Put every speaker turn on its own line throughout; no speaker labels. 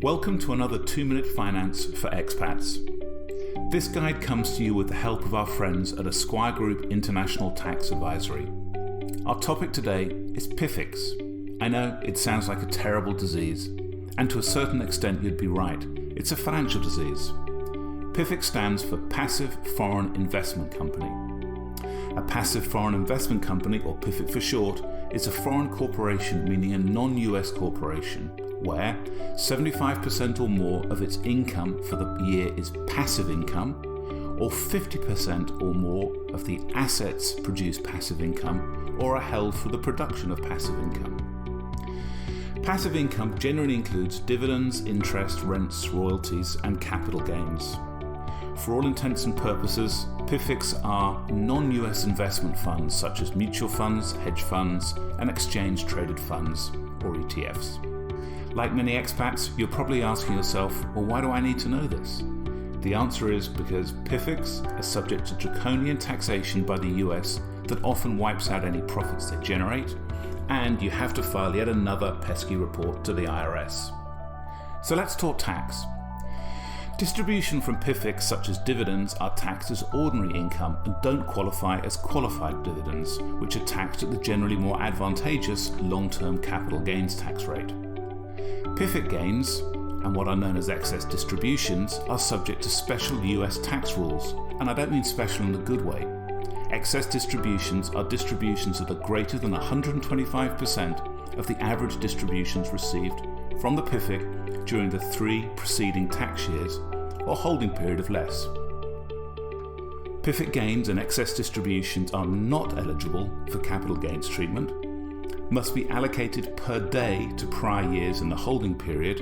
Welcome to another 2-Minute Finance for Expats. This guide comes to you with the help of our friends at Esquire Group International Tax Advisory. Our topic today is PFICs. I know it sounds like a terrible disease, and to a certain extent you'd be right. It's a financial disease. PFIC stands for Passive Foreign Investment Company. A passive foreign investment company, or PFIC for short, is a foreign corporation, meaning a non-US corporation, where 75% or more of its income for the year is passive income, or 50% or more of the assets produce passive income or are held for the production of passive income. Passive income generally includes dividends, interest, rents, royalties, and capital gains. For all intents and purposes, PFICs are non-US investment funds such as mutual funds, hedge funds, and exchange-traded funds, or ETFs. Like many expats, you're probably asking yourself, well, why do I need to know this? The answer is because PFICs are subject to draconian taxation by the US that often wipes out any profits they generate, and you have to file yet another pesky report to the IRS. So let's talk tax. Distribution from PFICs such as dividends are taxed as ordinary income and don't qualify as qualified dividends, which are taxed at the generally more advantageous long-term capital gains tax rate. PFIC gains, and what are known as excess distributions, are subject to special US tax rules, and I don't mean special in a good way. Excess distributions are distributions that are greater than 125% of the average distributions received from the PFIC during the 3 preceding tax years or holding period of less. PFIC gains and excess distributions are not eligible for capital gains treatment, must be allocated per day to prior years in the holding period.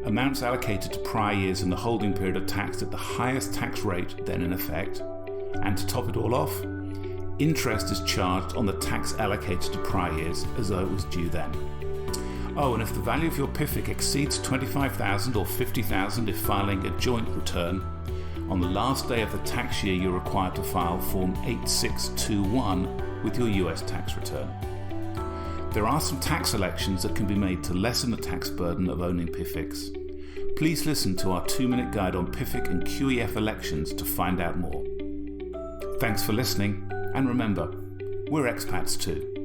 Amounts allocated to prior years in the holding period are taxed at the highest tax rate then in effect, and to top it all off, interest is charged on the tax allocated to prior years as though it was due then. Oh, and if the value of your PFIC exceeds $25,000 or $50,000 if filing a joint return, on the last day of the tax year you're required to file Form 8621 with your US tax return. There are some tax elections that can be made to lessen the tax burden of owning PFICs. Please listen to our 2-minute guide on PFIC and QEF elections to find out more. Thanks for listening, and remember, we're expats too.